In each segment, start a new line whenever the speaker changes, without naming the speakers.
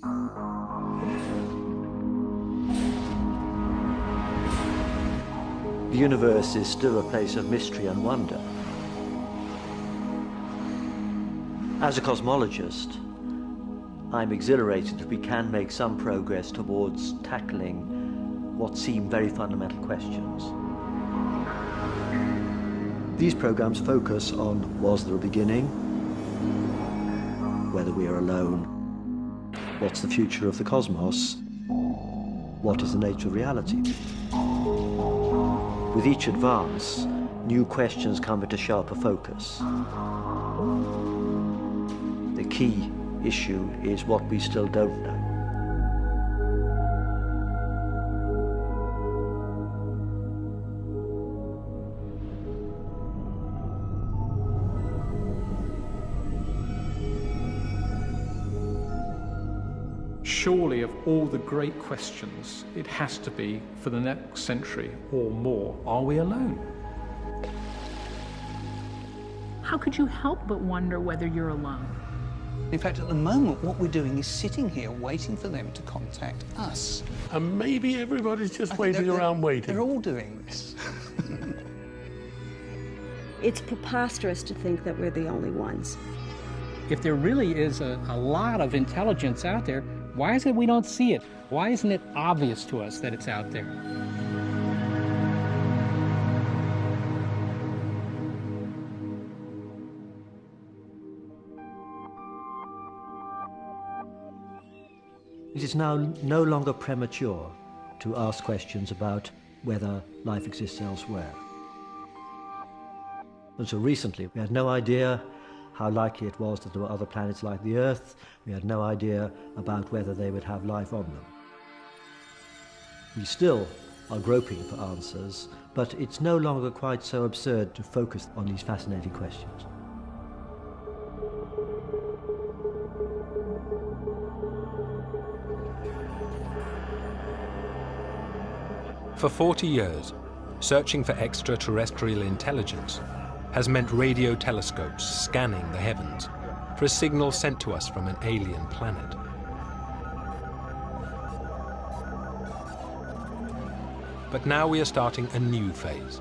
The universe is still a place of mystery and wonder. As a cosmologist, I'm exhilarated that we can make some progress towards tackling what seem very fundamental questions. These programs focus on, was there a beginning? Whether we are alone? What's the future of the cosmos? What is the nature of reality? With each advance, new questions come into sharper focus. The key issue is what we still don't know.
Surely, of all the great questions, it has to be, for the next century or more, are we alone?
How could you help but wonder whether you're alone?
In fact, at the moment, what we're doing is sitting here waiting for them to contact us.
And maybe everybody's just waiting around waiting.
They're all doing this.
It's preposterous to think that we're the only ones.
If there really is a lot of intelligence out there, why is it we don't see it? Why isn't it obvious to us that it's out there?
It is now no longer premature to ask questions about whether life exists elsewhere. Until recently, we had no idea how likely it was that there were other planets like the Earth. We had no idea about whether they would have life on them. We still are groping for answers, but it's no longer quite so absurd to focus on these fascinating questions.
For 40 years, searching for extraterrestrial intelligence has meant radio telescopes scanning the heavens for a signal sent to us from an alien planet. But now we are starting a new phase.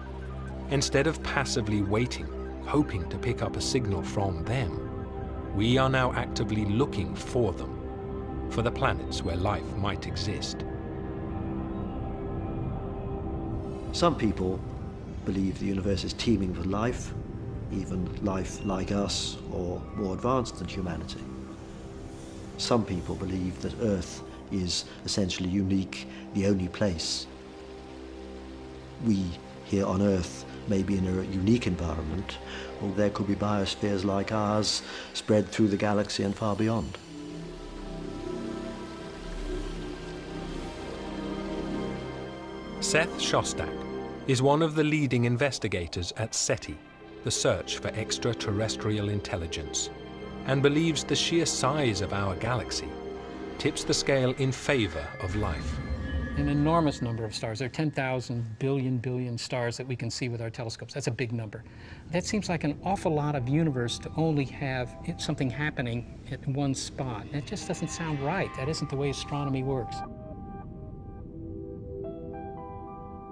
Instead of passively waiting, hoping to pick up a signal from them, we are now actively looking for them, for the planets where life might exist.
Some people believe the universe is teeming with life, even life like us or more advanced than humanity. Some people believe that Earth is essentially unique, the only place. We here on Earth may be in a unique environment, or there could be biospheres like ours spread through the galaxy and far beyond.
Seth Shostak is one of the leading investigators at SETI, the search for extraterrestrial intelligence, and believes the sheer size of our galaxy tips the scale in favor of life.
An enormous number of stars. There are 10,000 billion stars that we can see with our telescopes. That's a big number. That seems like an awful lot of universe to only have something happening at one spot. That just doesn't sound right. That isn't the way astronomy works.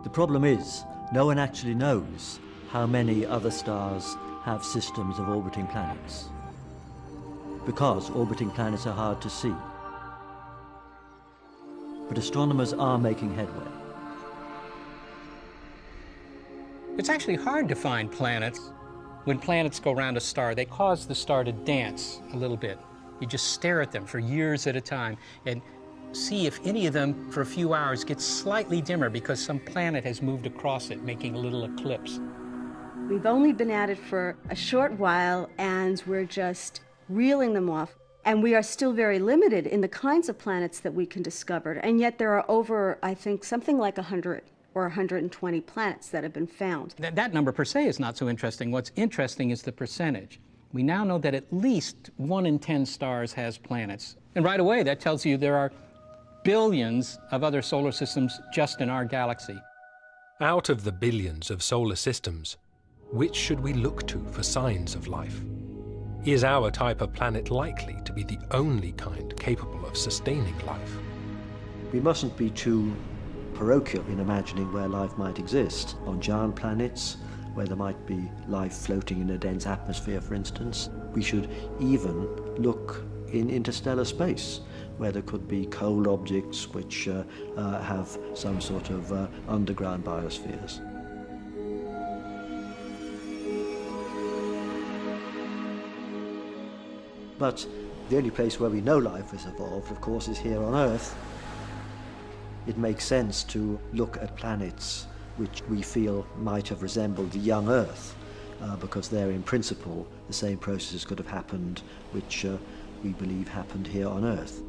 The problem is, no one actually knows how many other stars have systems of orbiting planets, because orbiting planets are hard to see. But astronomers are making headway.
It's actually hard to find planets. When planets go around a star, they cause the star to dance a little bit. You just stare at them for years at a time and see if any of them, for a few hours, gets slightly dimmer because some planet has moved across it, making a little eclipse.
We've only been at it for a short while, and we're just reeling them off. And we are still very limited in the kinds of planets that we can discover. And yet there are over, I think, something like 100 or 120 planets that have been found.
That number per se is not so interesting. What's interesting is the percentage. We now know that at least 1 in 10 stars has planets. And right away, that tells you there are billions of other solar systems just in our galaxy.
Out of the billions of solar systems, which should we look to for signs of life? Is our type of planet likely to be the only kind capable of sustaining life?
We mustn't be too parochial in imagining where life might exist. On giant planets, where there might be life floating in a dense atmosphere, for instance. We should even look in interstellar space, where there could be cold objects which have some sort of underground biospheres. But the only place where we know life has evolved, of course, is here on Earth. It makes sense to look at planets which we feel might have resembled the young Earth, because there, in principle, the same processes could have happened which we believe happened here on Earth.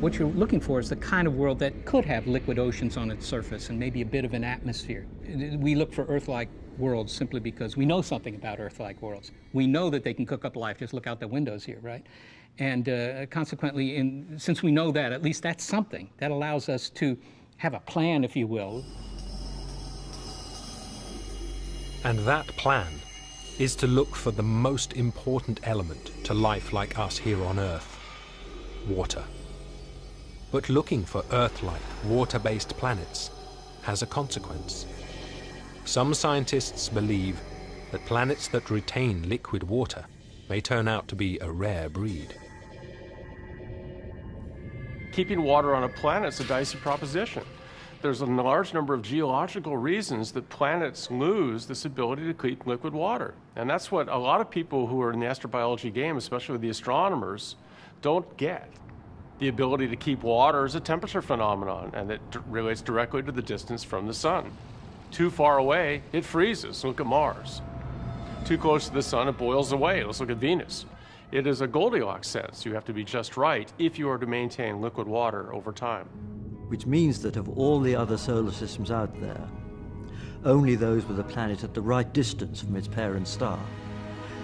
What you're looking for is the kind of world that could have liquid oceans on its surface and maybe a bit of an atmosphere. We look for Earth-like worlds simply because we know something about Earth-like worlds. We know that they can cook up life. Just look out the windows here, right? And consequently, since we know that, at least that's something. That allows us to have a plan, if you will.
And that plan is to look for the most important element to life like us here on Earth: water. But looking for Earth-like, water-based planets has a consequence. Some scientists believe that planets that retain liquid water may turn out to be a rare breed.
Keeping water on a planet is a dicey proposition. There's a large number of geological reasons that planets lose this ability to keep liquid water. And that's what a lot of people who are in the astrobiology game, especially the astronomers, don't get. The ability to keep water is a temperature phenomenon, and it relates directly to the distance from the sun. Too far away, it freezes. Look at Mars. Too close to the sun, it boils away. Let's look at Venus. It is a Goldilocks sense. You have to be just right if you are to maintain liquid water over time.
Which means that of all the other solar systems out there, only those with a planet at the right distance from its parent star,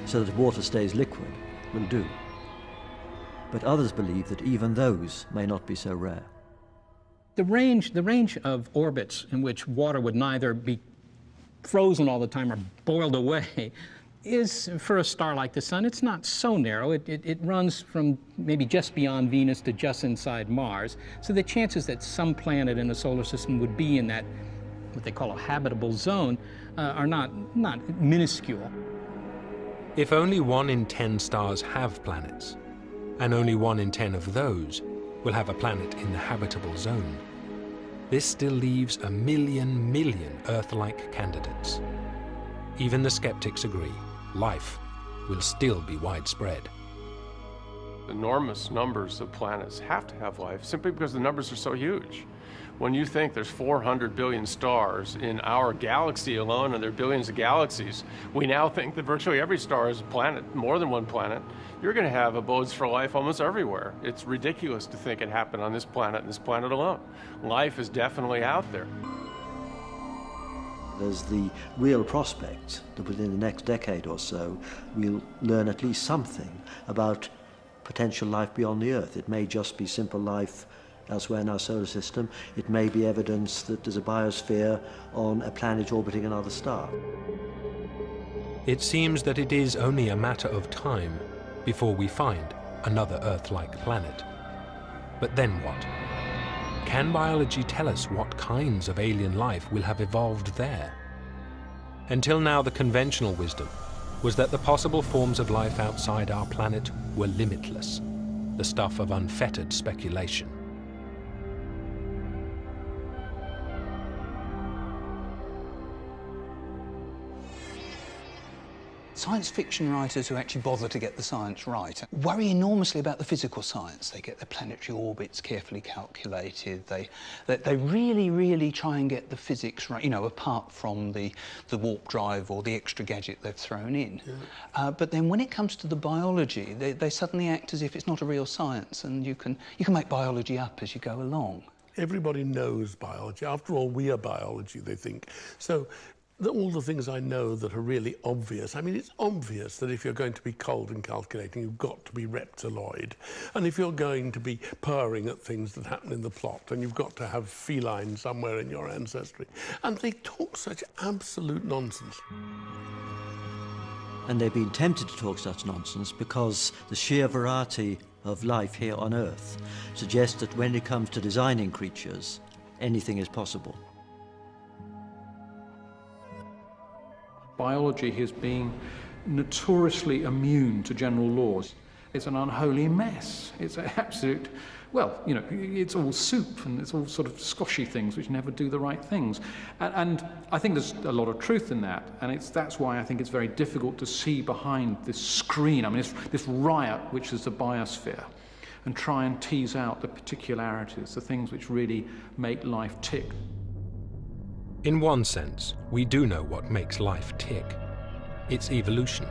so that water stays liquid, will do. But others believe that even those may not be so rare.
The range of orbits in which water would neither be frozen all the time or boiled away is, for a star like the Sun, it's not so narrow. It runs from maybe just beyond Venus to just inside Mars. So the chances that some planet in the solar system would be in that, what they call a habitable zone, are not minuscule.
If only 1 in 10 stars have planets, and only 1 in 10 of those will have a planet in the habitable zone, this still leaves a million Earth-like candidates. Even the skeptics agree, life will still be widespread.
Enormous numbers of planets have to have life simply because the numbers are so huge. When you think there's 400 billion stars in our galaxy alone, and there are billions of galaxies, we now think that virtually every star is a planet, more than one planet. You're going to have abodes for life almost everywhere. It's ridiculous to think it happened on this planet and this planet alone. Life is definitely out there.
There's the real prospect that within the next decade or so, we'll learn at least something about potential life beyond the Earth. It may just be simple life elsewhere in our solar system. It may be evidence that there's a biosphere on a planet orbiting another star.
It seems that it is only a matter of time before we find another Earth-like planet. But then what? Can biology tell us what kinds of alien life will have evolved there? Until now, the conventional wisdom was that the possible forms of life outside our planet were limitless, the stuff of unfettered speculation.
Science fiction writers who actually bother to get the science right worry enormously about the physical science. They get the planetary orbits carefully calculated. They really try and get the physics right, you know, apart from the warp drive or the extra gadget they've thrown in. Yeah. But then when it comes to the biology, they suddenly act as if it's not a real science, and you can make biology up as you go along.
Everybody knows biology. After all, we are biology, they think. So all the things I know that are really obvious. I mean, it's obvious that if you're going to be cold and calculating, you've got to be reptiloid. And if you're going to be purring at things that happen in the plot, then you've got to have feline somewhere in your ancestry. And they talk such absolute nonsense.
And they've been tempted to talk such nonsense because the sheer variety of life here on Earth suggests that when it comes to designing creatures, anything is possible.
Biology has been notoriously immune to general laws. It's an unholy mess. It's an absolute, well, you know, it's all soup and it's all sort of squashy things which never do the right things. And I think there's a lot of truth in that. And that's why I think it's very difficult to see behind this screen, I mean, this riot which is the biosphere, and try and tease out the particularities, the things which really make life tick.
In one sense, we do know what makes life tick. It's evolution.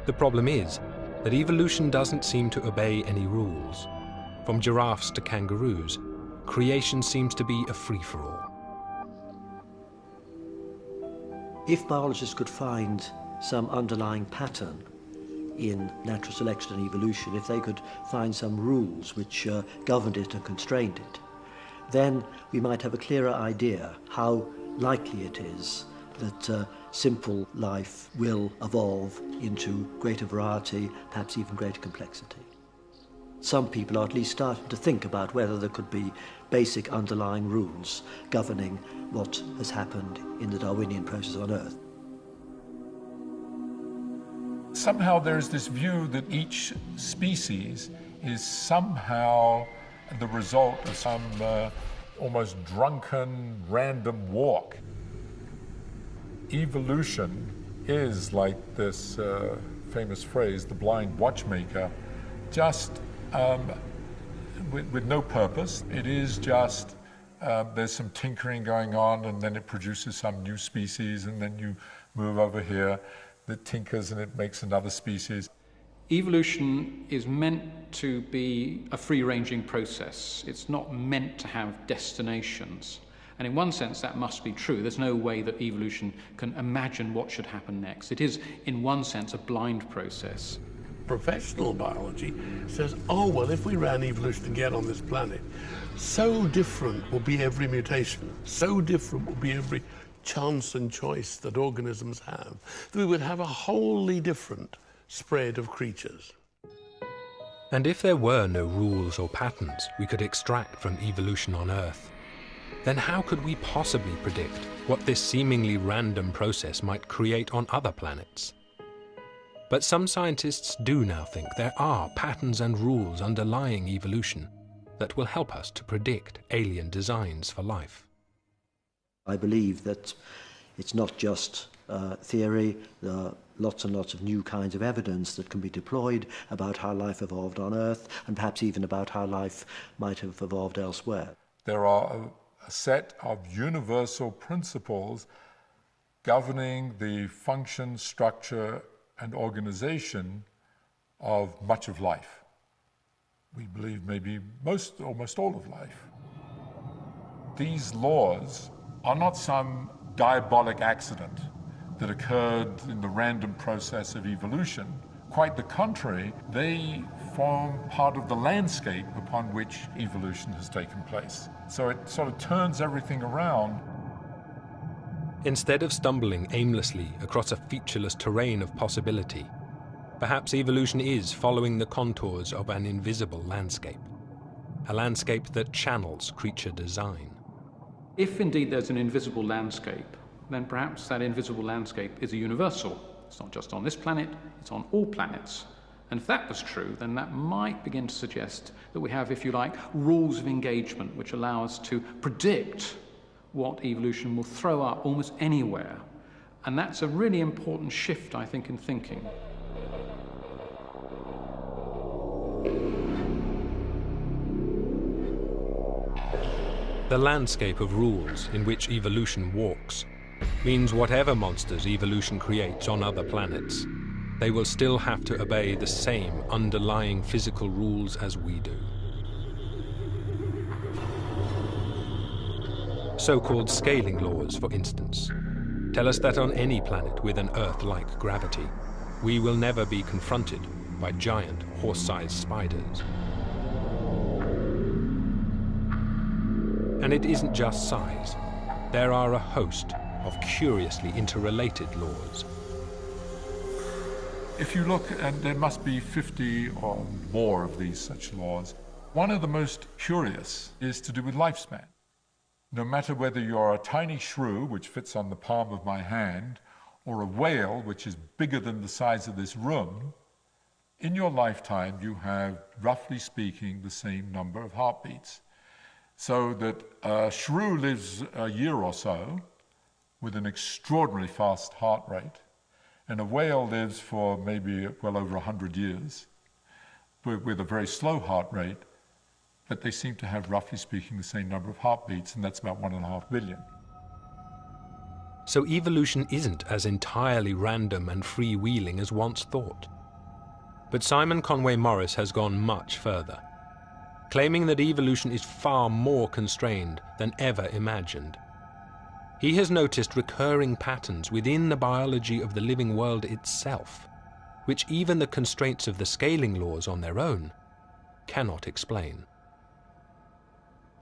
The problem is that evolution doesn't seem to obey any rules. From giraffes to kangaroos, creation seems to be a free-for-all.
If biologists could find some underlying pattern in natural selection and evolution, if they could find some rules which governed it and constrained it, then we might have a clearer idea how likely it is that simple life will evolve into greater variety, perhaps even greater complexity. Some people are at least starting to think about whether there could be basic underlying rules governing what has happened in the Darwinian process on Earth.
Somehow there's this view that each species is somehow the result of some almost drunken, random walk. Evolution is like this famous phrase, the blind watchmaker, just with no purpose. It is just, there's some tinkering going on, and then it produces some new species, and then you move over here that tinkers and it makes another species.
Evolution is meant to be a free-ranging process. It's not meant to have destinations. And in one sense, that must be true. There's no way that evolution can imagine what should happen next. It is, in one sense, a blind process.
Professional biology says, oh, well, if we ran evolution again on this planet, so different will be every mutation, so different will be every chance and choice that organisms have, that we would have a wholly different spread of creatures.
And if there were no rules or patterns we could extract from evolution on Earth, then how could we possibly predict what this seemingly random process might create on other planets? But some scientists do now think there are patterns and rules underlying evolution that will help us to predict alien designs for life.
I believe that it's not just theory. There are lots and lots of new kinds of evidence that can be deployed about how life evolved on Earth, and perhaps even about how life might have evolved elsewhere.
There are a set of universal principles governing the function, structure, and organization of much of life. We believe maybe almost all of life. These laws are not some diabolic accident that occurred in the random process of evolution. Quite the contrary, they form part of the landscape upon which evolution has taken place. So it sort of turns everything around.
Instead of stumbling aimlessly across a featureless terrain of possibility, perhaps evolution is following the contours of an invisible landscape, a landscape that channels creature design.
If indeed there's an invisible landscape, then perhaps that invisible landscape is a universal. It's not just on this planet, it's on all planets. And if that was true, then that might begin to suggest that we have, if you like, rules of engagement which allow us to predict what evolution will throw up almost anywhere. And that's a really important shift, I think, in thinking.
The landscape of rules in which evolution walks means whatever monsters evolution creates on other planets, they will still have to obey the same underlying physical rules as we do. So-called scaling laws, for instance. tell us that on any planet with an Earth-like gravity, we will never be confronted by giant horse-sized spiders. And it isn't just size. There are a host of curiously interrelated laws.
If you look, and there must be 50 or more of these such laws, one of the most curious is to do with lifespan. No matter whether you're a tiny shrew, which fits on the palm of my hand, or a whale, which is bigger than the size of this room, in your lifetime you have, roughly speaking, the same number of heartbeats. So that a shrew lives a year or so with an extraordinarily fast heart rate, and a whale lives for maybe well over 100 years with a very slow heart rate, but they seem to have, roughly speaking, the same number of heartbeats, and that's about 1.5 billion.
So evolution isn't as entirely random and freewheeling as once thought. But Simon Conway Morris has gone much further, claiming that evolution is far more constrained than ever imagined. He has noticed recurring patterns within the biology of the living world itself, which even the constraints of the scaling laws on their own cannot explain.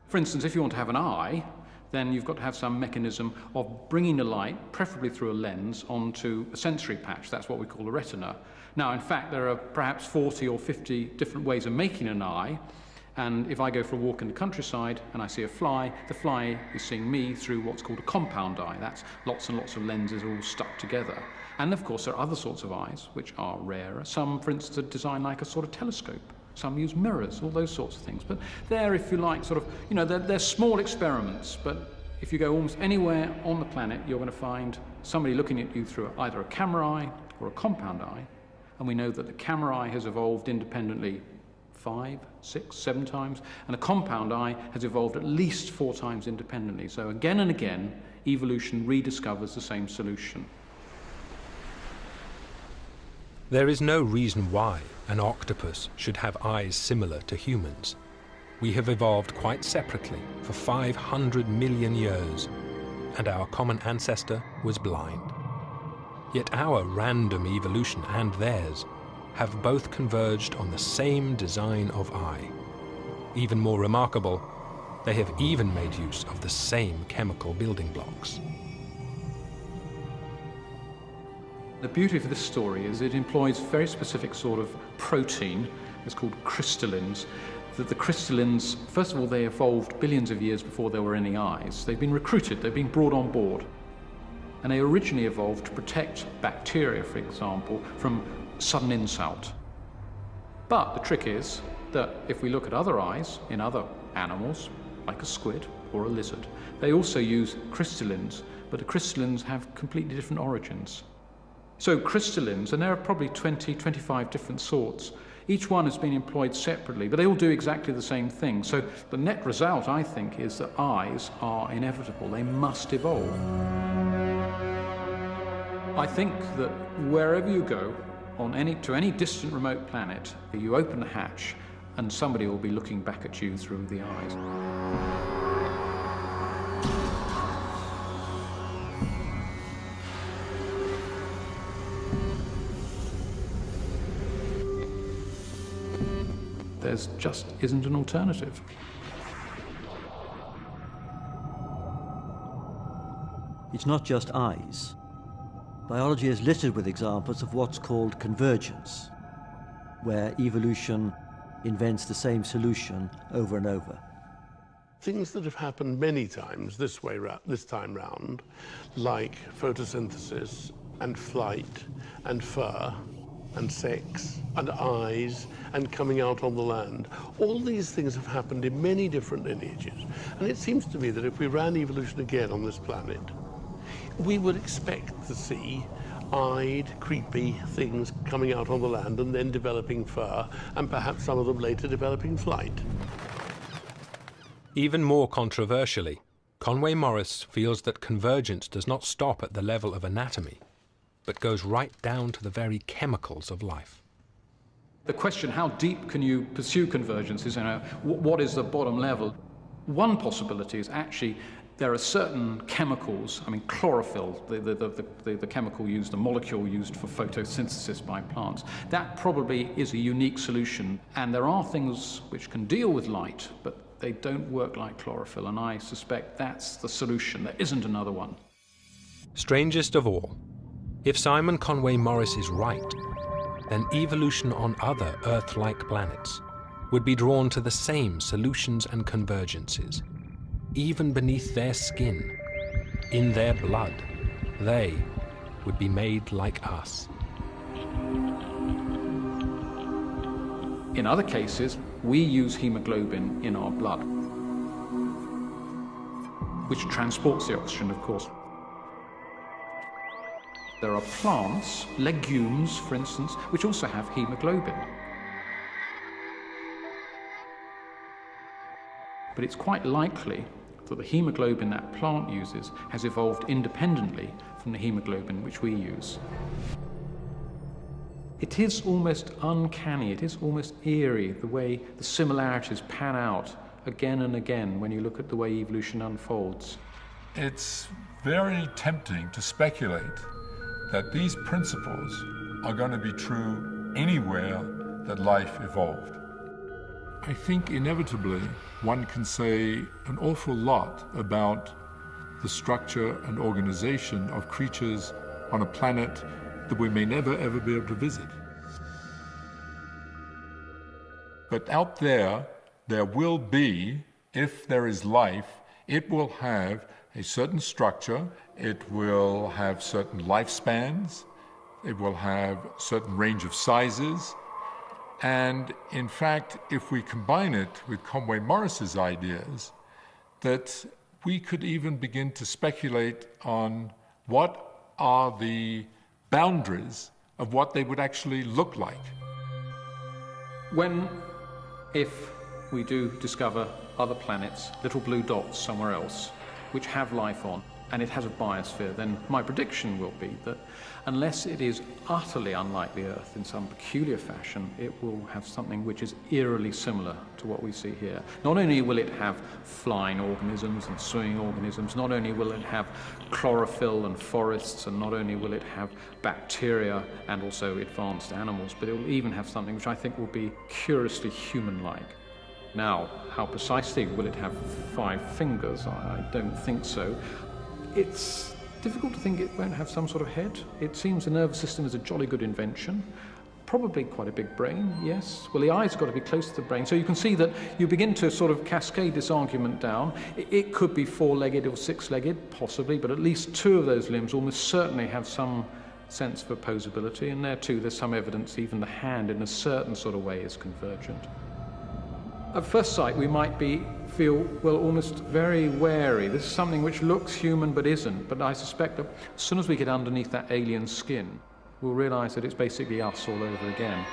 For instance, if you want to have an eye, then you've got to have some mechanism of bringing the light, preferably through a lens, onto a sensory patch. That's what we call a retina. Now, in fact, there are perhaps 40 or 50 different ways of making an eye. And if I go for a walk in the countryside and I see a fly, the fly is seeing me through what's called a compound eye. That's lots and lots of lenses all stuck together. And of course, there are other sorts of eyes which are rarer. Some, for instance, are designed like a sort of telescope. Some use mirrors, all those sorts of things. But they're, if you like, sort of, you know, they're small experiments. But if you go almost anywhere on the planet, you're going to find somebody looking at you through either a camera eye or a compound eye. And we know that the camera eye has evolved independently 5, 6, 7 times, and a compound eye has evolved at least 4 times independently. So again and again, evolution rediscovers the same solution.
There is no reason why an octopus should have eyes similar to humans. We have evolved quite separately for 500 million years, and our common ancestor was blind. Yet our random evolution and theirs have both converged on the same design of eye. Even more remarkable, they have even made use of the same chemical building blocks.
The beauty of this story is it employs a very specific sort of protein. It's called crystallins. That the crystallins, first of all, they evolved billions of years before there were any eyes. They've been recruited, they've been brought on board. And they originally evolved to protect bacteria, for example, from sudden insult. But the trick is that if we look at other eyes in other animals, like a squid or a lizard, they also use crystallins, but the crystallins have completely different origins. So crystallins, and there are probably 20, 25 different sorts, each one has been employed separately, but they all do exactly the same thing. So the net result, I think, is that eyes are inevitable. They must evolve. I think that wherever you go, to any distant remote planet, you open the hatch and somebody will be looking back at you through the eyes. There just isn't an alternative.
It's not just eyes. Biology is littered with examples of what's called convergence, where evolution invents the same solution over and over.
Things that have happened many times this time round, like photosynthesis and flight and fur and sex and eyes and coming out on the land. All these things have happened in many different lineages. And it seems to me that if we ran evolution again on this planet, we would expect to see eyed, creepy things coming out on the land and then developing fur, and perhaps some of them later developing flight.
Even more controversially, Conway Morris feels that convergence does not stop at the level of anatomy, but goes right down to the very chemicals of life.
The question, how deep can you pursue convergence, is, what is the bottom level? One possibility is actually There are certain chemicals, I mean chlorophyll, the chemical used, the molecule used for photosynthesis by plants, that probably is a unique solution. And there are things which can deal with light, but they don't work like chlorophyll, and I suspect that's the solution. There isn't another one.
Strangest of all, if Simon Conway Morris is right, then evolution on other Earth-like planets would be drawn to the same solutions and convergences. Even beneath their skin, in their blood, they would be made like us.
In other cases, we use hemoglobin in our blood, which transports the oxygen, of course. There are plants, legumes, for instance, which also have hemoglobin. But it's quite likely that the hemoglobin that plant uses has evolved independently from the hemoglobin which we use. It is almost uncanny, it is almost eerie the way the similarities pan out again and again when you look at the way evolution unfolds.
It's very tempting to speculate that these principles are going to be true anywhere that life evolved. I think inevitably one can say an awful lot about the structure and organization of creatures on a planet that we may never ever be able to visit. But out there will be, if there is life, it will have a certain structure, it will have certain lifespans, it will have a certain range of sizes. And in fact, if we combine it with Conway Morris's ideas, that we could even begin to speculate on what are the boundaries of what they would actually look like.
If we do discover other planets, little blue dots somewhere else, which have life on, and it has a biosphere, then my prediction will be that unless it is utterly unlike the Earth in some peculiar fashion, it will have something which is eerily similar to what we see here. Not only will it have flying organisms and swimming organisms, not only will it have chlorophyll and forests, and not only will it have bacteria and also advanced animals, but it will even have something which I think will be curiously human-like. Now, how precisely will it have 5 fingers? I don't think so. It's difficult to think it won't have some sort of head. It seems the nervous system is a jolly good invention. Probably quite a big brain, yes. Well, the eye's got to be close to the brain. So you can see that you begin to sort of cascade this argument down. It could be 4-legged or 6-legged, possibly, but at least 2 of those limbs almost certainly have some sense of opposability. And there too, there's some evidence even the hand in a certain sort of way is convergent. At first sight, we might feel, well, almost very wary. This is something which looks human but isn't. But I suspect that as soon as we get underneath that alien skin, we'll realize that it's basically us all over again.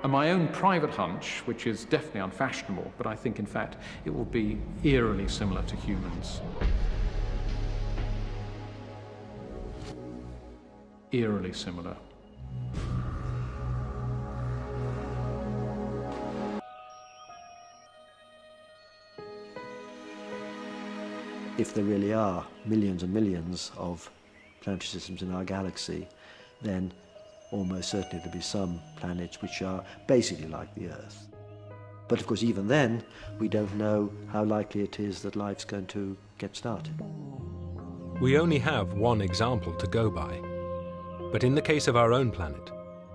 And my own private hunch, which is definitely unfashionable, but I think, in fact, it will be eerily similar to humans. Eerily similar.
If there really are millions and millions of planetary systems in our galaxy, then almost certainly there'll be some planets which are basically like the Earth. But of course, even then, we don't know how likely it is that life's going to get started.
We only have one example to go by. But in the case of our own planet,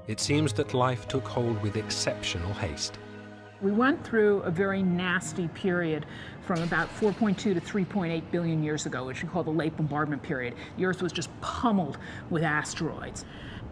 it seems that life took hold with exceptional haste.
We went through a very nasty period from about 4.2 to 3.8 billion years ago, which we call the late bombardment period. The Earth was just pummeled with asteroids.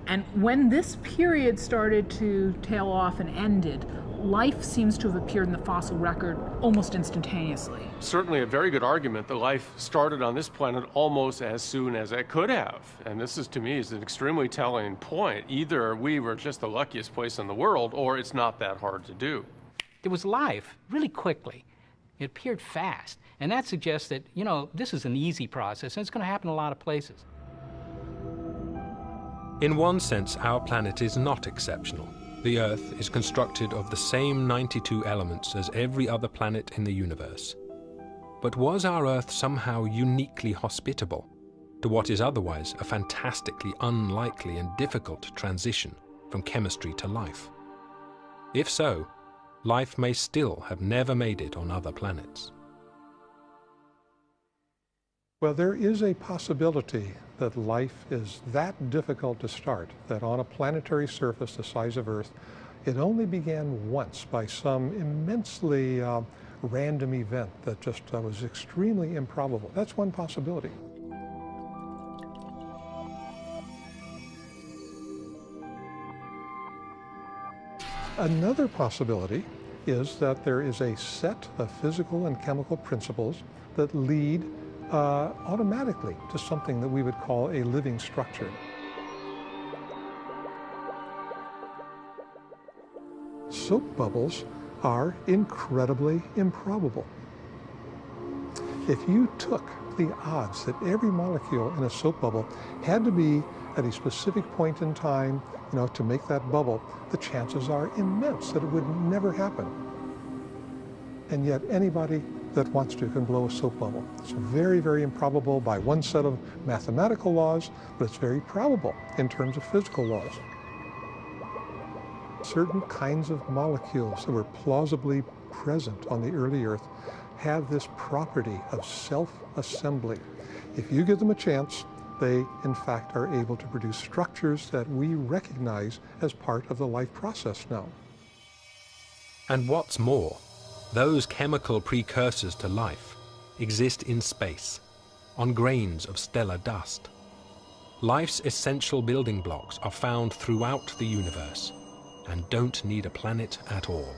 And when this period started to tail off and ended, life seems to have appeared in the fossil record almost instantaneously.
Certainly a very good argument that life started on this planet almost as soon as it could have. And this is, to me, is an extremely telling point. Either we were just the luckiest place in the world, or it's not that hard to do.
There was life really quickly. It appeared fast. And that suggests that, you know, this is an easy process, and it's going to happen in a lot of places.
In one sense, our planet is not exceptional. The Earth is constructed of the same 92 elements as every other planet in the universe. But was our Earth somehow uniquely hospitable to what is otherwise a fantastically unlikely and difficult transition from chemistry to life? If so, life may still have never made it on other planets.
Well, there is a possibility that life is that difficult to start, that on a planetary surface the size of Earth, it only began once by some immensely random event that just was extremely improbable. That's one possibility. Another possibility is that there is a set of physical and chemical principles that lead automatically to something that we would call a living structure. Soap bubbles are incredibly improbable. If you took the odds that every molecule in a soap bubble had to be at a specific point in time, to make that bubble, the chances are immense that it would never happen. And yet anybody that wants to can blow a soap bubble. It's very, very improbable by one set of mathematical laws, but it's very probable in terms of physical laws. Certain kinds of molecules that were plausibly present on the early Earth have this property of self-assembly. If you give them a chance, they in fact are able to produce structures that we recognize as part of the life process now.
And what's more, those chemical precursors to life exist in space, on grains of stellar dust. Life's essential building blocks are found throughout the universe and don't need a planet at all.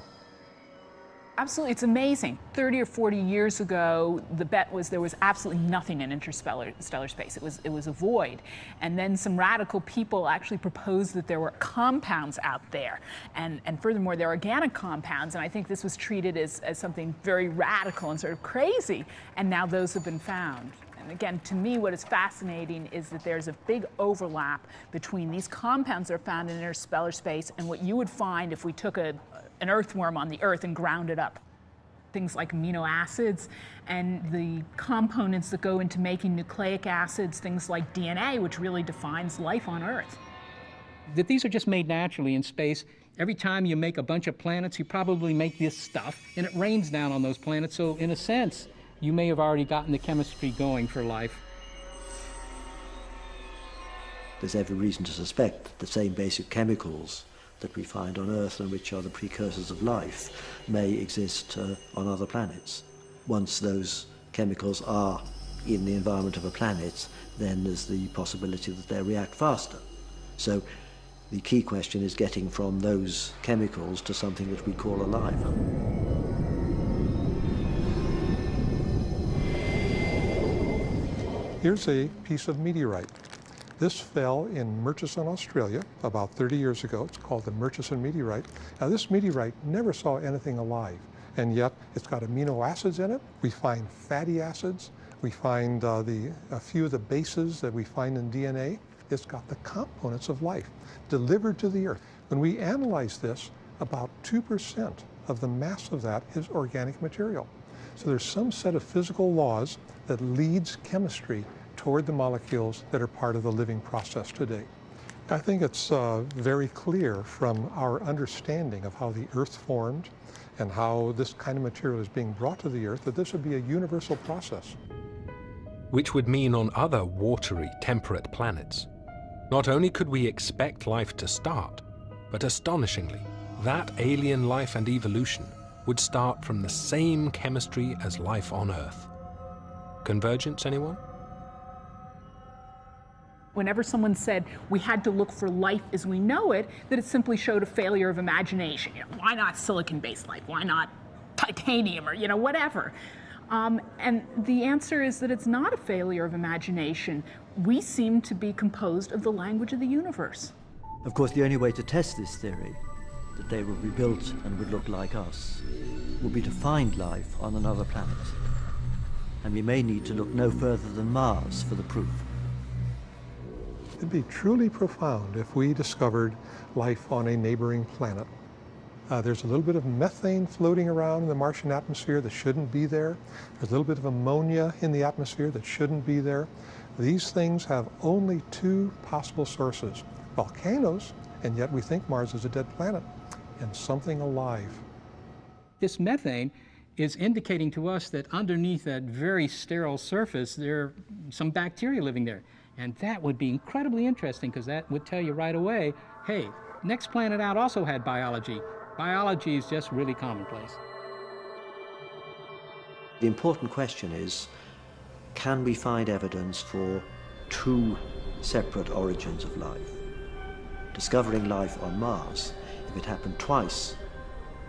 Absolutely, it's amazing. 30 or 40 years ago, the bet was there was absolutely nothing in interstellar space. It was a void. And then some radical people actually proposed that there were compounds out there. And furthermore, they're organic compounds. And I think this was treated as something very radical and sort of crazy. And now those have been found. And again, to me, what is fascinating is that there's a big overlap between these compounds that are found in interstellar space and what you would find if we took an earthworm on the Earth and ground it up. Things like amino acids and the components that go into making nucleic acids, things like DNA, which really defines life on Earth.
That these are just made naturally in space. Every time you make a bunch of planets, you probably make this stuff, and it rains down on those planets. So in a sense, you may have already gotten the chemistry going for life.
There's every reason to suspect that the same basic chemicals that we find on Earth and which are the precursors of life may exist on other planets. Once those chemicals are in the environment of a planet, then there's the possibility that they'll react faster. So the key question is getting from those chemicals to something that we call alive.
Here's a piece of meteorite. This fell in Murchison, Australia, about 30 years ago. It's called the Murchison meteorite. Now, this meteorite never saw anything alive, and yet it's got amino acids in it. We find fatty acids. We find a few of the bases that we find in DNA. It's got the components of life delivered to the Earth. When we analyze this, about 2% of the mass of that is organic material. So there's some set of physical laws that leads chemistry toward the molecules that are part of the living process today. I think it's very clear from our understanding of how the Earth formed and how this kind of material is being brought to the Earth that this would be a universal process.
Which would mean on other watery, temperate planets, not only could we expect life to start, but astonishingly, that alien life and evolution would start from the same chemistry as life on Earth. Convergence, anyone?
Whenever someone said we had to look for life as we know it, that it simply showed a failure of imagination. Why not silicon-based life? Why not titanium or whatever? And the answer is that it's not a failure of imagination. We seem to be composed of the language of the universe.
Of course, the only way to test this theory, that they would be built and would look like us, would be to find life on another planet. And we may need to look no further than Mars for the proof.
It'd be truly profound if we discovered life on a neighboring planet. There's a little bit of methane floating around in the Martian atmosphere that shouldn't be there. There's a little bit of ammonia in the atmosphere that shouldn't be there. These things have only two possible sources: volcanoes, and yet we think Mars is a dead planet, and something alive.
This methane is indicating to us that underneath that very sterile surface, there are some bacteria living there. And that would be incredibly interesting, because that would tell you right away, hey, next planet out also had biology. Biology is just really commonplace.
The important question is, can we find evidence for two separate origins of life? Discovering life on Mars, if it happened twice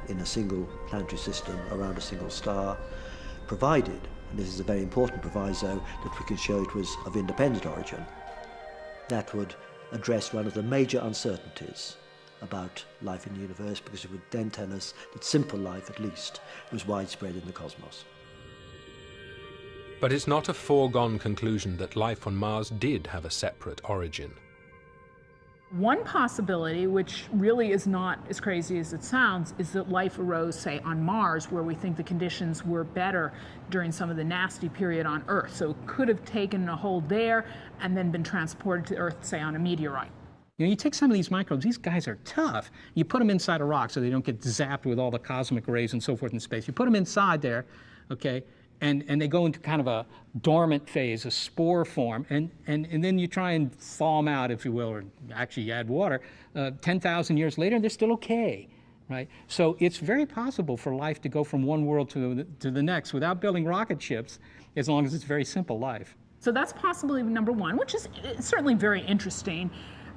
in a single planetary system around a single star, provided, and this is a very important proviso, that we can show it was of independent origin, that would address one of the major uncertainties about life in the universe, because it would then tell us that simple life, at least, was widespread in the cosmos.
But it's not a foregone conclusion that life on Mars did have a separate origin.
One possibility, which really is not as crazy as it sounds, is that life arose, say, on Mars, where we think the conditions were better during some of the nasty period on Earth. So it could have taken a hold there and then been transported to Earth, say, on a meteorite.
You know, you take some of these microbes, these guys are tough. You put them inside a rock so they don't get zapped with all the cosmic rays and so forth in space. You put them inside there, okay, and they go into kind of a dormant phase, a spore form, and then you try and thaw them out, if you will, or actually you add water. 10,000 years later, they're still okay, right? So it's very possible for life to go from one world to the next without building rocket ships, as long as it's very simple life.
So that's possibility number one, which is certainly very interesting,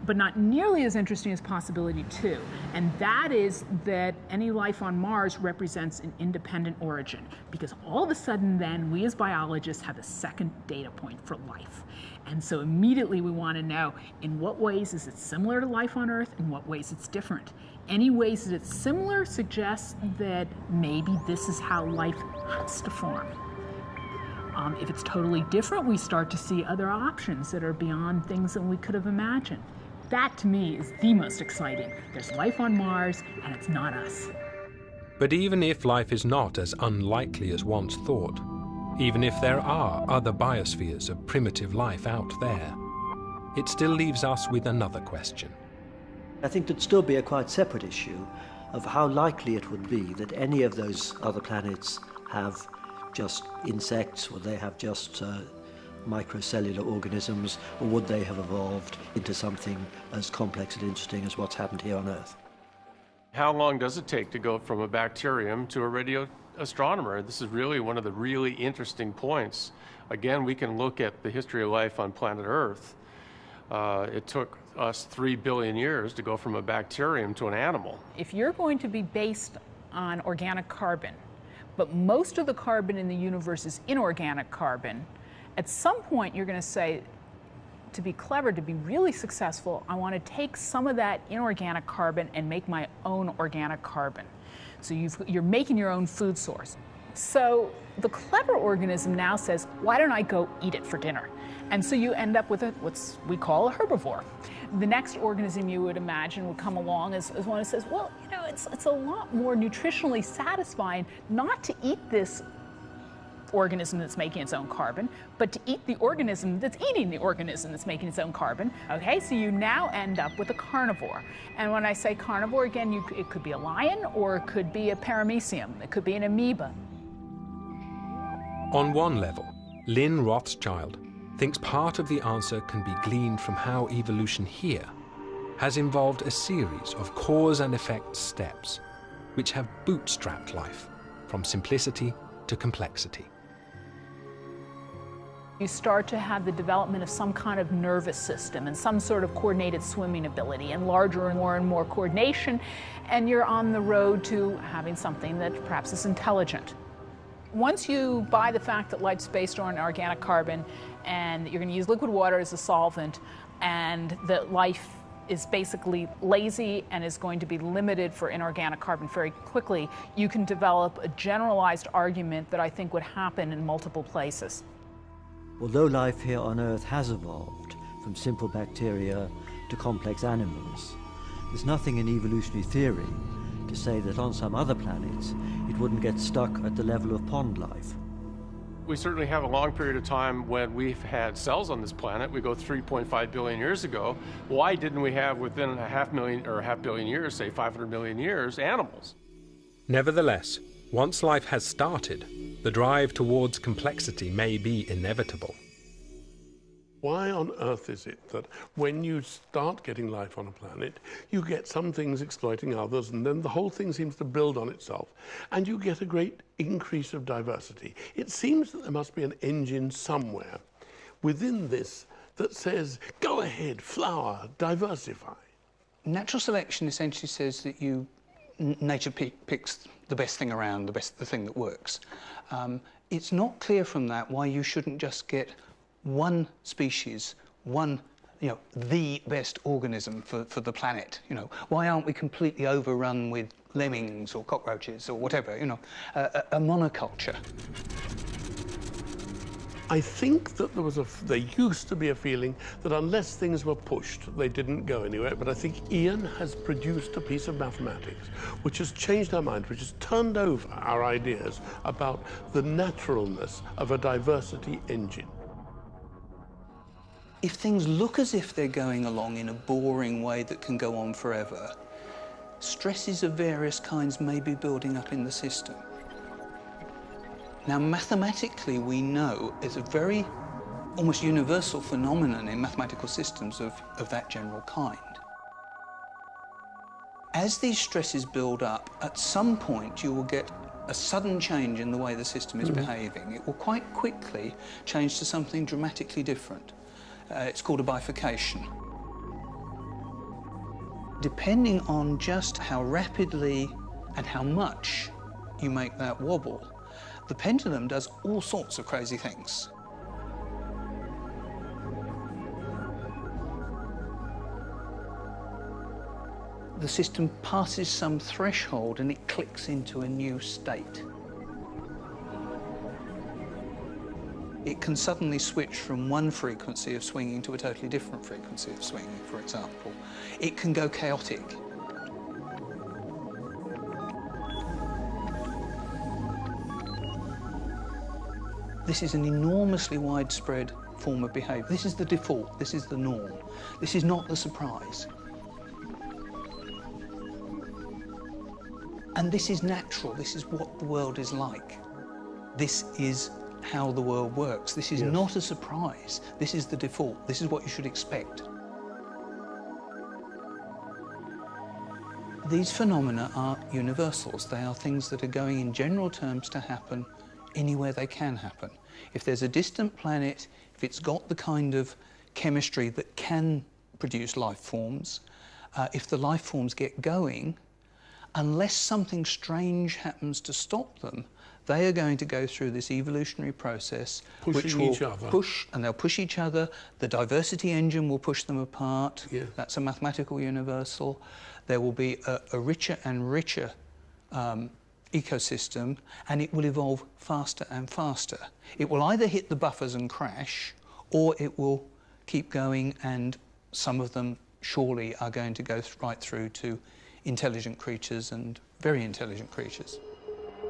but not nearly as interesting as possibility two. And that is that any life on Mars represents an independent origin, because all of a sudden then we as biologists have a second data point for life. And so immediately we want to know, in what ways is it similar to life on Earth, in what ways it's different. Any ways that it's similar suggests that maybe this is how life has to form. If it's totally different, we start to see other options that are beyond things that we could have imagined. That, to me, is the most exciting. There's life on Mars, and it's not us.
But even if life is not as unlikely as once thought, even if there are other biospheres of primitive life out there, it still leaves us with another question.
I think there'd still be a quite separate issue of how likely it would be that any of those other planets have just insects, or they have just microcellular organisms, or would they have evolved into something as complex and interesting as what's happened here on Earth?
How long does it take to go from a bacterium to a radio astronomer? This is really one of the really interesting points. Again, we can look at the history of life on planet Earth. It took us 3 billion years to go from a bacterium to an animal.
If you're going to be based on organic carbon, but most of the carbon in the universe is inorganic carbon, at some point you're going to say, to be clever, to be really successful, I want to take some of that inorganic carbon and make my own organic carbon. So you're making your own food source. So the clever organism now says, why don't I go eat it for dinner? And so you end up with what we call a herbivore. The next organism you would imagine would come along as one that says, well, you know, it's a lot more nutritionally satisfying not to eat this organism that's making its own carbon, but to eat the organism that's eating the organism that's making its own carbon. Okay, so you now end up with a carnivore. And when I say carnivore, again, it could be a lion, or it could be a paramecium, it could be an amoeba.
On one level, Lynn Rothschild thinks part of the answer can be gleaned from how evolution here has involved a series of cause and effect steps which have bootstrapped life from simplicity to complexity.
You start to have the development of some kind of nervous system and some sort of coordinated swimming ability and larger and more coordination, and you're on the road to having something that perhaps is intelligent. Once you buy the fact that life's based on organic carbon and that you're going to use liquid water as a solvent, and that life is basically lazy and is going to be limited for inorganic carbon very quickly, you can develop a generalized argument that I think would happen in multiple places.
Although life here on Earth has evolved from simple bacteria to complex animals, there's nothing in evolutionary theory to to say that on some other planets it wouldn't get stuck at the level of pond life.
We certainly have a long period of time when we've had cells on this planet. We go 3.5 billion years ago. why didn't we have within a half billion years, say 500 million years, animals?
Nevertheless, once life has started, the drive towards complexity may be inevitable.
Why on earth is it that when you start getting life on a planet, you get some things exploiting others, and then the whole thing seems to build on itself, and you get a great increase of diversity? It seems that there must be an engine somewhere within this that says, go ahead, flower, diversify.
Natural selection essentially says that nature picks the best thing around, the thing that works. It's not clear from that why you shouldn't just get one species, the best organism for the planet. Why aren't we completely overrun with lemmings or cockroaches or whatever? A monoculture.
I think that there used to be a feeling that unless things were pushed, they didn't go anywhere. But I think Ian has produced a piece of mathematics which has changed our mind, which has turned over our ideas about the naturalness of a diversity engine.
If things look as if they're going along in a boring way that can go on forever, stresses of various kinds may be building up in the system. Now, mathematically, we know it's a very almost universal phenomenon in mathematical systems of that general kind. As these stresses build up, at some point you will get a sudden change in the way the system is behaving. It will quite quickly change to something dramatically different. It's called a bifurcation. Depending on just how rapidly and how much you make that wobble, the pendulum does all sorts of crazy things. The system passes some threshold and it clicks into a new state. It can suddenly switch from one frequency of swinging to a totally different frequency of swinging, for example. It can go chaotic. This is an enormously widespread form of behaviour. This is the default, this is the norm. This is not the surprise. And this is natural, this is what the world is like. This is how the world works. This is not a surprise. This is the default. This is what you should expect. These phenomena are universals. They are things that are going in general terms to happen anywhere they can happen. If there's a distant planet, if it's got the kind of chemistry that can produce life forms, if the life forms get going, unless something strange happens to stop them, they are going to go through this evolutionary process which will push, and they'll push each other. The diversity engine will push them apart. That's a mathematical universal. There will be a richer and richer ecosystem, and it will evolve faster and faster. It will either hit the buffers and crash, or it will keep going, and some of them surely are going to go right through to intelligent creatures and very intelligent creatures.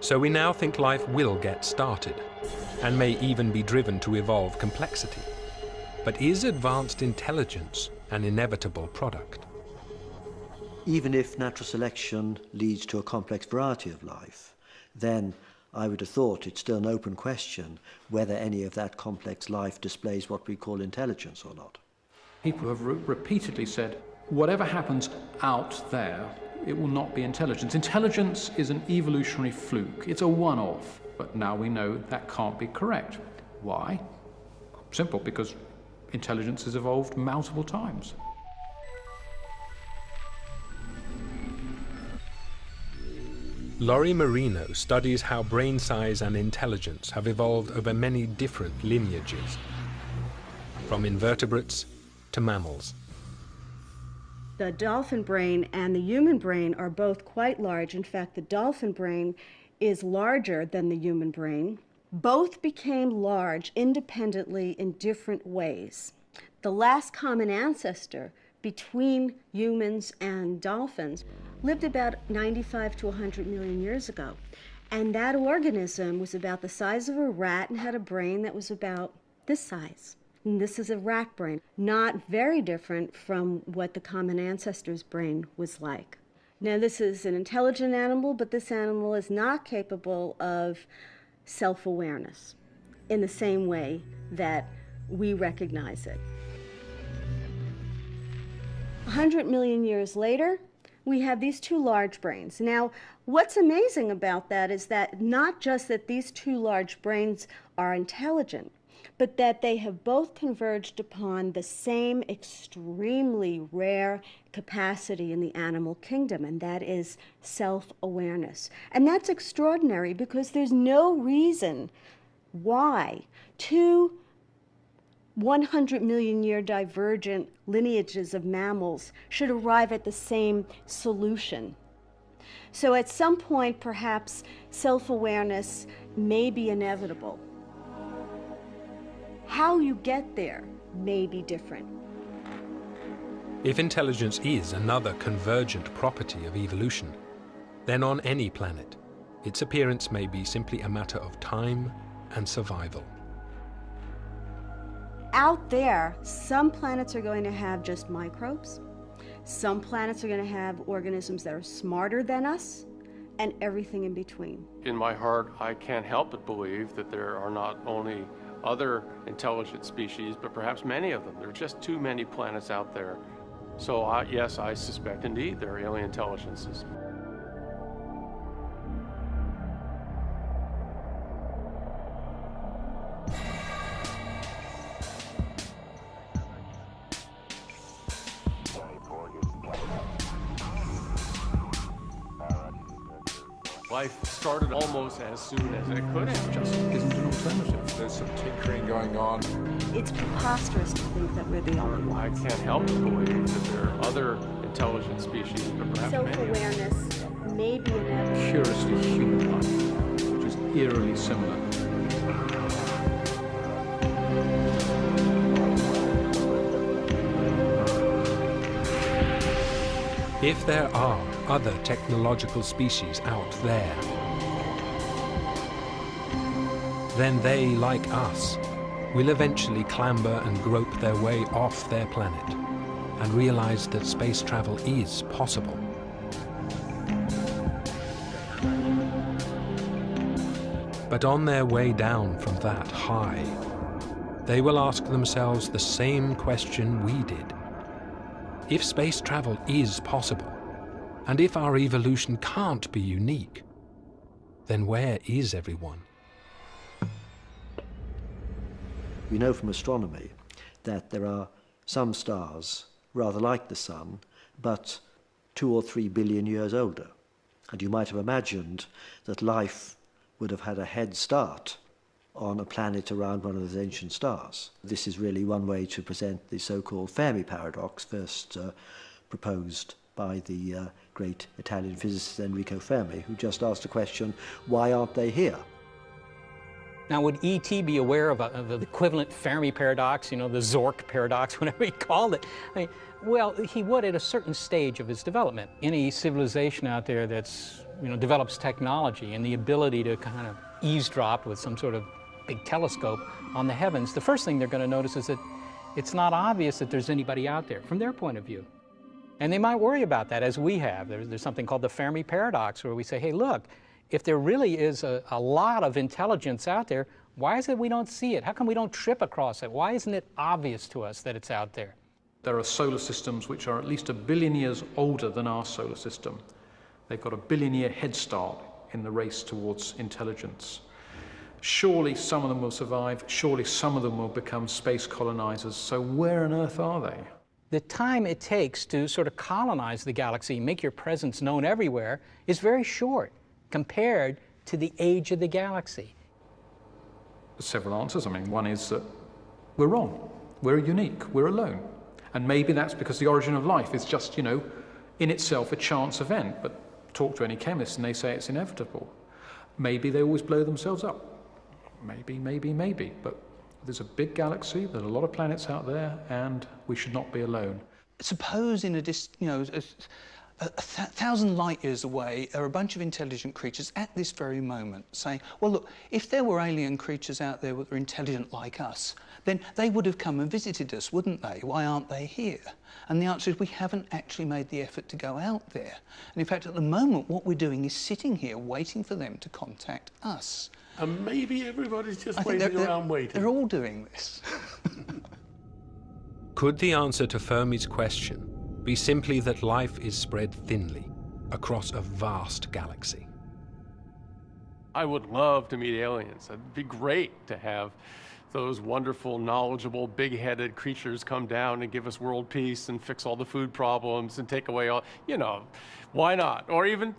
So we now think life will get started, and may even be driven to evolve complexity. But is advanced intelligence an inevitable product?
Even if natural selection leads to a complex variety of life, then I would have thought it's still an open question whether any of that complex life displays what we call intelligence or not.
People have repeatedly said, whatever happens out there, it will not be intelligence. Intelligence is an evolutionary fluke. It's a one-off. But now we know that can't be correct. Why? Simple, because intelligence has evolved multiple times.
Lori Marino studies how brain size and intelligence have evolved over many different lineages, from invertebrates to mammals.
The dolphin brain and the human brain are both quite large. In fact, the dolphin brain is larger than the human brain. Both became large independently in different ways. The last common ancestor between humans and dolphins lived about 95 to 100 million years ago. And that organism was about the size of a rat and had a brain that was about this size. And this is a rat brain, not very different from what the common ancestor's brain was like. Now, this is an intelligent animal, but this animal is not capable of self-awareness in the same way that we recognize it. 100 million years later, we have these two large brains. Now, what's amazing about that is that not just that these two large brains are intelligent, but that they have both converged upon the same extremely rare capacity in the animal kingdom, and that is self-awareness. And that's extraordinary because there's no reason why two 100 million year divergent lineages of mammals should arrive at the same solution. So at some point, perhaps self-awareness may be inevitable. How you get there may be different.
If intelligence is another convergent property of evolution, then on any planet, its appearance may be simply a matter of time and survival.
Out there, some planets are going to have just microbes. Some planets are going to have organisms that are smarter than us, and everything in between.
In my heart, I can't help but believe that there are not only other intelligent species, but perhaps many of them. There are just too many planets out there. So yes, I suspect indeed there are alien intelligences. Life started almost as soon as it could. It just isn't an alternative.
There's some tinkering going on.
It's preposterous to think that we're the only ones.
I can't help but believe that there are other intelligent species, but perhaps many.
Self-awareness may be inevitable.
Curiously human life, which is eerily similar.
If there are other technological species out there, then they, like us, will eventually clamber and grope their way off their planet and realize that space travel is possible. But on their way down from that high, they will ask themselves the same question we did. If space travel is possible, and if our evolution can't be unique, then where is everyone?
We know from astronomy that there are some stars rather like the Sun, but 2 or 3 billion years older. And you might have imagined that life would have had a head start on a planet around one of those ancient stars. This is really one way to present the so-called Fermi paradox, first proposed by the great Italian physicist Enrico Fermi, who just asked the question, why aren't they here?
Now, would E.T. be aware of the equivalent Fermi paradox, you know, the Zork paradox, whatever he called it? I mean, well, he would at a certain stage of his development. Any civilization out there that's, you know, develops technology and the ability to kind of eavesdrop with some sort of big telescope on the heavens, the first thing they're going to notice is that it's not obvious that there's anybody out there from their point of view. And they might worry about that, as we have. There's something called the Fermi paradox, where we say, hey, look, if there really is a lot of intelligence out there, why is it we don't see it? How come we don't trip across it? Why isn't it obvious to us that it's out there?
There are solar systems which are at least 1 billion years older than our solar system. They've got a 1 billion-year head start in the race towards intelligence. Surely some of them will survive. Surely some of them will become space colonizers. So where on earth are they?
The time it takes to sort of colonize the galaxy, make your presence known everywhere, is very short compared to the age of the galaxy.
Several answers. I mean, one is that we're wrong. We're unique. We're alone. And maybe that's because the origin of life is just, you know, in itself a chance event. But talk to any chemist and they say it's inevitable. Maybe they always blow themselves up. Maybe. But there's a big galaxy, there's a lot of planets out there, and we should not be alone.
suppose in a 1,000 light years away are a bunch of intelligent creatures at this very moment saying, well, look, if there were alien creatures out there that were intelligent like us, then they would have come and visited us, wouldn't they? Why aren't they here? And the answer is we haven't actually made the effort to go out there. And in fact, at the moment, what we're doing is sitting here waiting for them to contact us.
And maybe everybody's just waiting around waiting.
They're all doing this.
Could the answer to Fermi's question be simply that life is spread thinly across a vast galaxy?
I would love to meet aliens. It'd be great to have those wonderful, knowledgeable, big-headed creatures come down and give us world peace and fix all the food problems and take away all, why not? Or even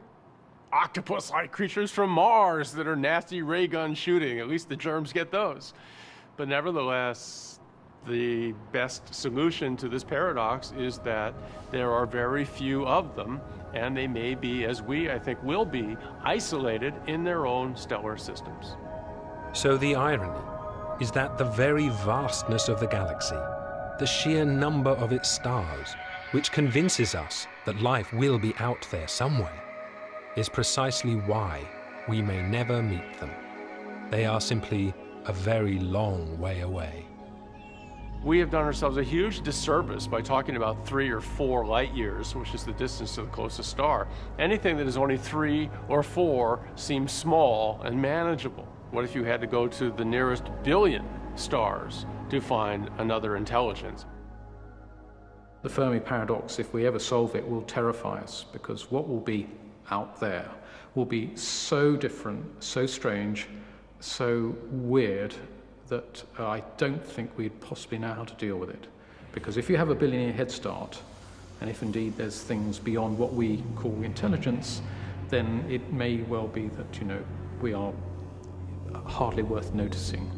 octopus-like creatures from Mars that are nasty ray gun shooting. At least the germs get those. But nevertheless, the best solution to this paradox is that there are very few of them, and they may be, as we, I think, will be, isolated in their own stellar systems.
So the irony is that the very vastness of the galaxy, the sheer number of its stars, which convinces us that life will be out there somewhere, is precisely why we may never meet them. They are simply a very long way away.
We have done ourselves a huge disservice by talking about 3 or 4 light years, which is the distance to the closest star. Anything that is only 3 or 4 seems small and manageable. What if you had to go to the nearest billion stars to find another intelligence?
The Fermi paradox, if we ever solve it, will terrify us, because what will be out there will be so different, so strange, so weird, that I don't think we'd possibly know how to deal with it. Because if you have a billion-year head start, and if indeed there's things beyond what we call intelligence, then it may well be that, we are hardly worth noticing.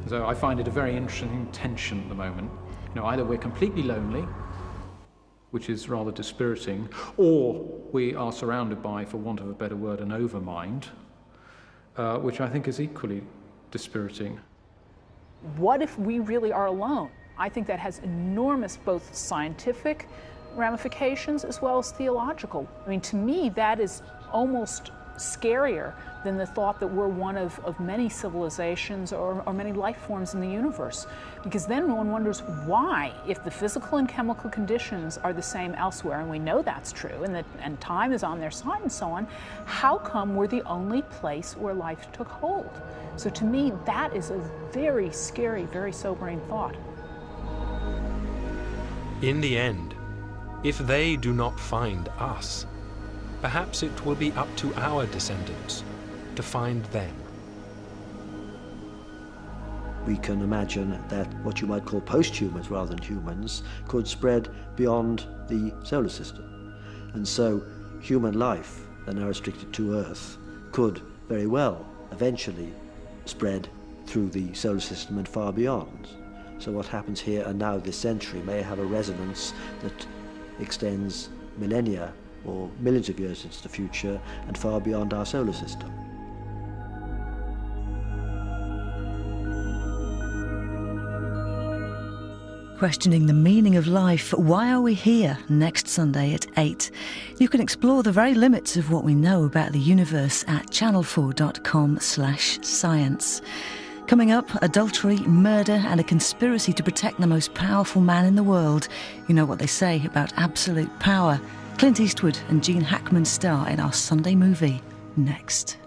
So I find it a very interesting tension at the moment. Either we're completely lonely, which is rather dispiriting, or we are surrounded by, for want of a better word, an overmind, which I think is equally dispiriting.
What if we really are alone? I think that has enormous both scientific ramifications as well as theological. To me, that is almost scarier than the thought that we're one of many civilizations or many life forms in the universe. Because then one wonders why, if the physical and chemical conditions are the same elsewhere, and we know that's true, and time is on their side and so on, how come we're the only place where life took hold? So to me, that is a very scary, very sobering thought.
In the end, if they do not find us, perhaps it will be up to our descendants to find them.
We can imagine that what you might call post-humans rather than humans could spread beyond the solar system. And so human life, though now restricted to Earth, could very well eventually spread through the solar system and far beyond. So what happens here and now this century may have a resonance that extends millennia or millions of years into the future and far beyond our solar system.
Questioning the meaning of life, Why Are We Here? Next Sunday at 8. You can explore the very limits of what we know about the universe at channel4.com/science. Coming up, adultery, murder and a conspiracy to protect the most powerful man in the world. You know what they say about absolute power. Clint Eastwood and Gene Hackman star in our Sunday movie. Next.